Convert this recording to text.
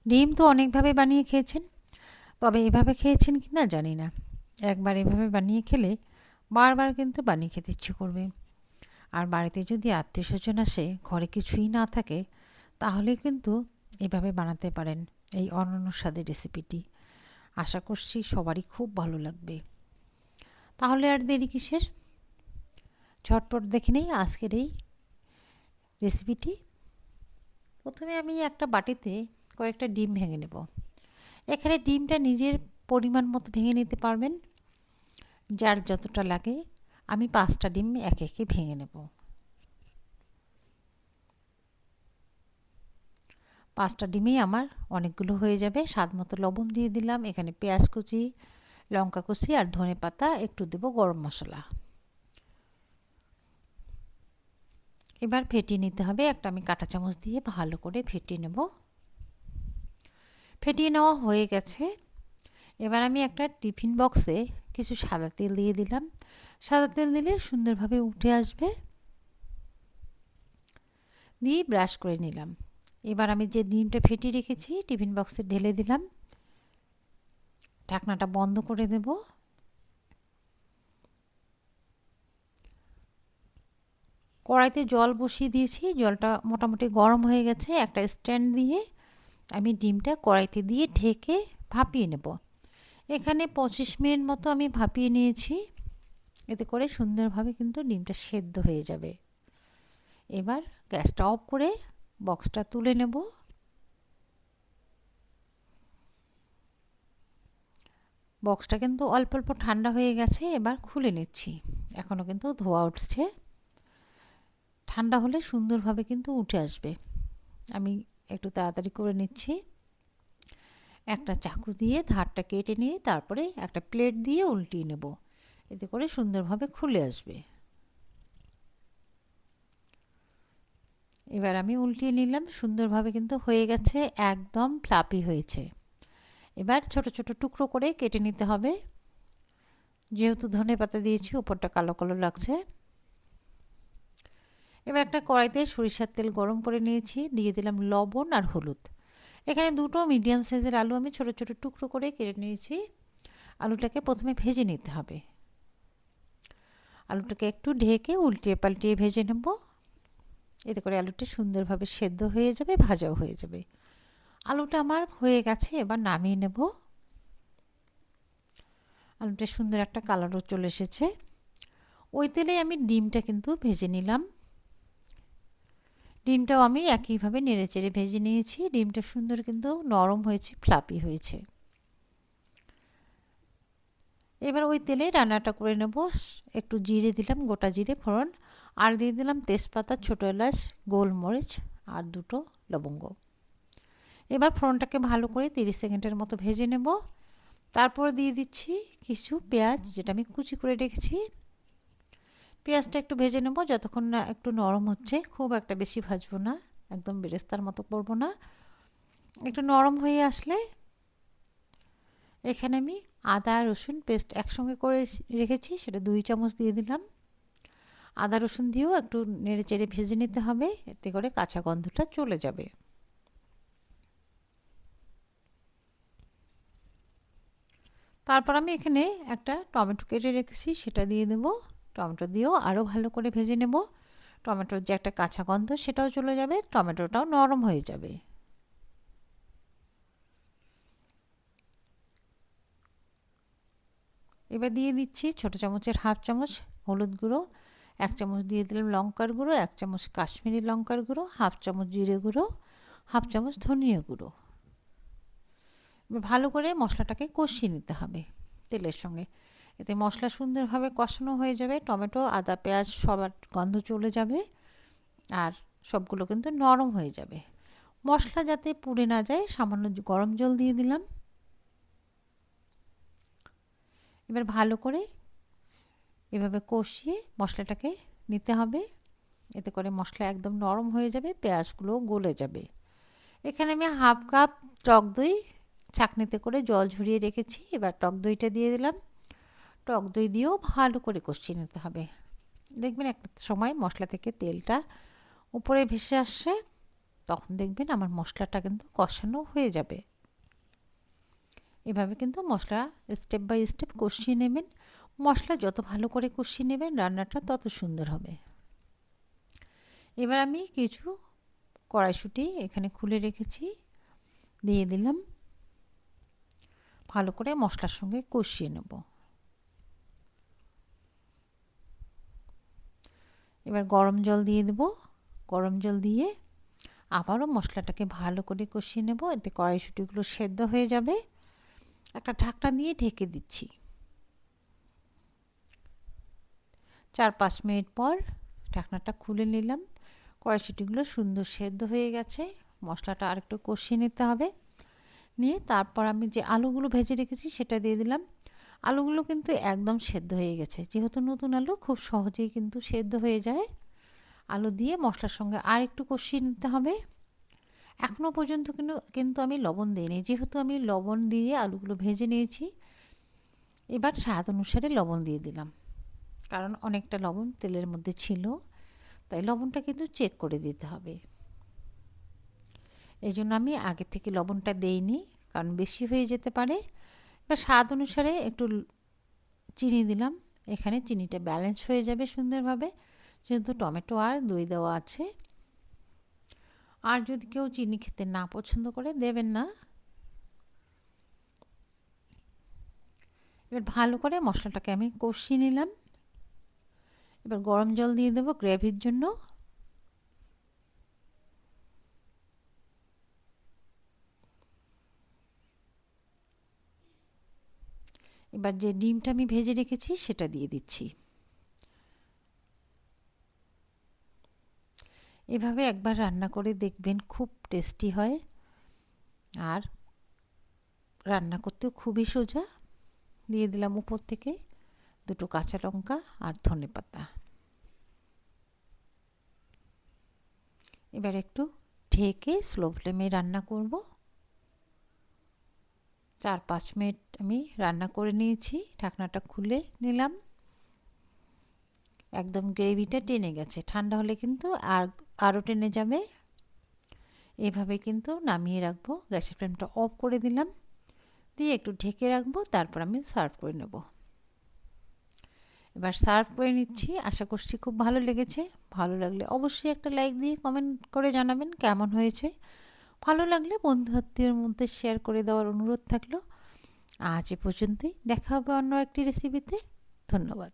ডিম তো অনেকভাবে বানিয়ে খেয়েছেন, তবে এভাবে খেয়েছেন কি না জানি না। একবার এভাবে বানিয়ে খেলে বারবার কিন্তু বানিয়ে খেতে ইচ্ছে করবে। আর বাড়িতে যদি আত্মীয়স্বজন আসে, ঘরে কিছুই না থাকে, তাহলে কিন্তু এভাবে বানাতে পারেন এই অনন্য স্বাদের রেসিপিটি। আশা করছি সবারই খুব ভালো লাগবে। তাহলে আর দেরি কিসের? ঝটপট দেখে নেই আজকের এই রেসিপিটি। প্রথমে আমি একটা বাটিতে কয়েকটা ডিম ভেঙে নেব। এখানে ডিমটা নিজের পরিমাণ মতো ভেঙে নিতে পারবেন, যার যতটা লাগে। আমি 5টা ডিম একে একে ভেঙে নেব। 5টা ডিমেই আমার অনেকগুলো হয়ে যাবে। স্বাদ মতো লবণ দিয়ে দিলাম, এখানে পেঁয়াজ কুচি, লঙ্কা কুচি আর ধনে পাতা, একটু দেব গরম মশলা। এবার ফেটিয়ে নিতে হবে। একটা আমি কাঁটা চামচ দিয়ে ভালো করে ফেটিয়ে নেব। ফেটিয়ে নেওয়া হয়ে গেছে। এবার আমি একটা টিফিন বক্সে কিছু সাদা তেল দিয়ে দিলাম। সাদা তেল দিলে সুন্দরভাবে উঠে আসবে। দিয়ে ব্রাশ করে নিলাম। এবার আমি যে ডিমটা ফেটিয়ে রেখেছি টিফিন বক্সে ঢেলে দিলাম। ঢাকনাটা বন্ধ করে দেব। কড়াইতে জল বসিয়ে দিয়েছি, জলটা মোটামুটি গরম হয়ে গেছে। একটা স্ট্যান্ড দিয়ে আমি ডিমটা কড়াইতে দিয়ে ঢেকে ভাপিয়ে নেব। এখানে 25 মিনিট মতো আমি ভাপিয়ে নিয়েছি। এতে করে সুন্দরভাবে কিন্তু ডিমটা সেদ্ধ হয়ে যাবে। এবার গ্যাসটা অফ করে বক্সটা তুলে নেব। বক্সটা কিন্তু অল্প অল্প ঠান্ডা হয়ে গেছে, এবার খুলে নিচ্ছি। এখনও কিন্তু ধোয়া উঠছে। ঠান্ডা হলে সুন্দরভাবে কিন্তু উঠে আসবে। আমি একটু তাড়াতাড়ি করে নিচ্ছি। একটা চাকু দিয়ে ধারটা কেটে নিয়ে তারপরে একটা প্লেট দিয়ে উল্টিয়ে নেব। এতে করে সুন্দরভাবে খুলে আসবে। এবার আমি উল্টিয়ে নিলাম। সুন্দরভাবে কিন্তু হয়ে গেছে, একদম ফ্লাপি হয়েছে। এবার ছোট ছোট টুকরো করে কেটে নিতে হবে। যেহেতু ধনে পাতা দিয়েছি, উপরটা কালো কালো লাগছে। এবার একটা কড়াইতে সরিষার তেল গরম করে নিয়েছি, দিয়ে দিলাম লবণ আর হলুদ। এখানে দুটো মিডিয়াম সাইজের আলু আমি ছোট ছোট টুকরো করে কেটে নিয়েছি। আলুটাকে প্রথমে ভেজে নিতে হবে। আলুটাকে একটু ঢেকে উল্টিয়ে পাল্টিয়ে ভেজে নেব। এতে করে আলুটা সুন্দরভাবে সেদ্ধ হয়ে যাবে, ভাজাও হয়ে যাবে। আলুটা আমার হয়ে গেছে, এবার নামিয়ে নেব। আলুটা সুন্দর একটা কালারও চলে এসেছে। ওই তেলে আমি ডিমটা কিন্তু ভেজে নিলাম। ডিমটাও আমি একইভাবে নেড়েচেড়ে ভেজে নিয়েছি। ডিমটা সুন্দর কিন্তু নরম হয়েছে, ফ্লাপি হয়েছে। এবার ওই তেলে রান্নাটা করে নেব। একটু জিরে দিলাম, গোটা জিরে ফোড়ন, আর দিয়ে দিলাম তেজপাতা, ছোটো এলাচ, গোলমরিচ আর দুটো লবঙ্গ। এবার ফোড়নটাকে ভালো করে 30 সেকেন্ডের মতো ভেজে নেব। তারপর দিয়ে দিচ্ছি কিছু পেঁয়াজ, যেটা আমি কুচি করে রেখেছি। পেঁয়াজটা একটু ভেজে নেব যতক্ষণ না একটু নরম হচ্ছে। খুব একটা বেশি ভাজবো না, একদম বেরেস্তার মতো করবো না। একটু নরম হয়ে আসলে এখানে আমি আদা রসুন পেস্ট একসঙ্গে করে রেখেছি, সেটা 2 চামচ দিয়ে দিলাম। আদা রসুন দিয়েও একটু নেড়ে চেড়ে ভেজে নিতে হবে, এতে করে কাঁচা গন্ধটা চলে যাবে। তারপর আমি এখানে একটা টমেটো কেটে রেখেছি, সেটা দিয়ে দেব। টমেটো দিয়েও আরও ভালো করে ভেজে নেব। টমেটোর যে একটা কাঁচা গন্ধ সেটাও চলে যাবে, টমেটোটাও নরম হয়ে যাবে। এবার দিয়ে দিচ্ছি ছোটো চামচের হাফ চামচ হলুদ গুঁড়ো, 1 চামচ দিয়ে দিলাম লঙ্কার গুঁড়ো, 1 চামচ কাশ্মীরি লঙ্কার গুঁড়ো, হাফ চামচ জিরে গুঁড়ো, হাফ চামচ ধনিয়া গুঁড়ো। এবার ভালো করে মশলাটাকে কষিয়ে নিতে হবে তেলের সঙ্গে। এতে মশলা সুন্দরভাবে কষানো হয়ে যাবে, টমেটো আদা পেঁয়াজ সবার গন্ধ চলে যাবে, আর সবগুলো কিন্তু নরম হয়ে যাবে। মশলা যাতে পুড়ে না যায় সামান্য গরম জল দিয়ে দিলাম। এবার ভালো করে এভাবে কষিয়ে মশলাটাকে নিতে হবে। এতে করে মশলা একদম নরম হয়ে যাবে, পেঁয়াজগুলো গলে যাবে। এখানে আমি হাফ কাপ টক দই ছাঁকনিতে করে জল ঝরিয়ে রেখেছি। এবার টক দইটা দিয়ে দিলাম। টক দই দিয়েও ভালো করে কষিয়ে নিতে হবে। দেখবেন একটা সময় মশলা থেকে তেলটা উপরে ভেসে আসছে। তখন দেখবেন আমার মশলাটা কিন্তু কষানো হয়ে যাবে। এভাবে কিন্তু মশলা স্টেপ বাই স্টেপ কষিয়ে নেবেন। মশলা যত ভালো করে কষিয়ে নেবেন রান্নাটা তত সুন্দর হবে। এবার আমি কিছু কড়াইশুঁটি এখানে খুলে রেখেছি, দিয়ে দিলাম। ভালো করে মশলার সঙ্গে কষিয়ে নেব। এবার গরম জল দিয়ে দেব। গরম জল দিয়ে আবারও মশলাটাকে ভালো করে কষিয়ে নেব, এতে কড়াইশুঁটিগুলো সেদ্ধ হয়ে যাবে। একটা ঢাকনা দিয়ে ঢেকে দিচ্ছি। 4-5 মিনিট পর ঢাকনাটা খুলে নিলাম। কড়াইশুঁটিগুলো সুন্দর সেদ্ধ হয়ে গেছে। মশলাটা আরেকটু কষিয়ে নিতে হবে। নিয়ে তারপর আমি যে আলুগুলো ভেজে রেখেছি সেটা দিয়ে দিলাম। আলুগুলো কিন্তু একদম সেদ্ধ হয়ে গেছে, যেহেতু নতুন আলু খুব সহজেই কিন্তু সেদ্ধ হয়ে যায়। আলু দিয়ে মশলার সঙ্গে আর একটু কষিয়ে নিতে হবে। এখনও পর্যন্ত কিন্তু আমি লবণ দিইনি, যেহেতু আমি লবণ দিয়ে আলুগুলো ভেজে নিয়েছি। এবার স্বাদ অনুসারে লবণ দিয়ে দিলাম, কারণ অনেকটা লবণ তেলের মধ্যে ছিল, তাই লবণটা কিন্তু চেক করে দিতে হবে। এই জন্য আমি আগে থেকে লবণটা দেইনি, কারণ বেশি হয়ে যেতে পারে। এবার স্বাদ অনুসারে একটু চিনি দিলাম। এখানে চিনিটা ব্যালেন্স হয়ে যাবে সুন্দরভাবে, যেহেতু টমেটো আর দই দেওয়া আছে। আর যদি কেউ চিনি খেতে না পছন্দ করে দেবেন না। এবার ভালো করে মশলাটাকে আমি কষিয়ে নিলাম। এবার গরম জল দিয়ে দেবো গ্রেভির জন্য। এবার যে ডিমটা আমি ভেজে রেখেছি সেটা দিয়ে দিচ্ছি। এভাবে একবার রান্না করে দেখবেন, খুব টেস্টি হয় আর রান্না করতেও খুবই সোজা। দিয়ে দিলাম উপর থেকে 2 কাঁচা লঙ্কা আর ধনেপাতা। এবার একটু ঢেকে স্লো ফ্লেমে রান্না করব। 4-5 মিনিট আমি রান্না করে নিয়েছি। ঢাকনাটা খুলে নিলাম। একদম গ্রেভিটা টেনে গেছে, ঠান্ডা হলে কিন্তু আরও টেনে যাবে। এভাবে কিন্তু নামিয়ে রাখবো। গ্যাসের ফ্লেমটা অফ করে দিলাম, দিয়ে একটু ঢেকে রাখবো, তারপর আমি সার্ভ করে নেব। এবার সার্ভ করে নিচ্ছি। আশা করছি খুব ভালো লেগেছে। ভালো লাগলে অবশ্যই একটা লাইক দিয়ে কমেন্ট করে জানাবেন কেমন হয়েছে। ভালো লাগলে বন্ধু আত্মীয়র মধ্যে শেয়ার করে দেওয়ার অনুরোধ থাকলো। আজ এ পর্যন্তই, দেখা হবে অন্য একটি রেসিপিতে। ধন্যবাদ।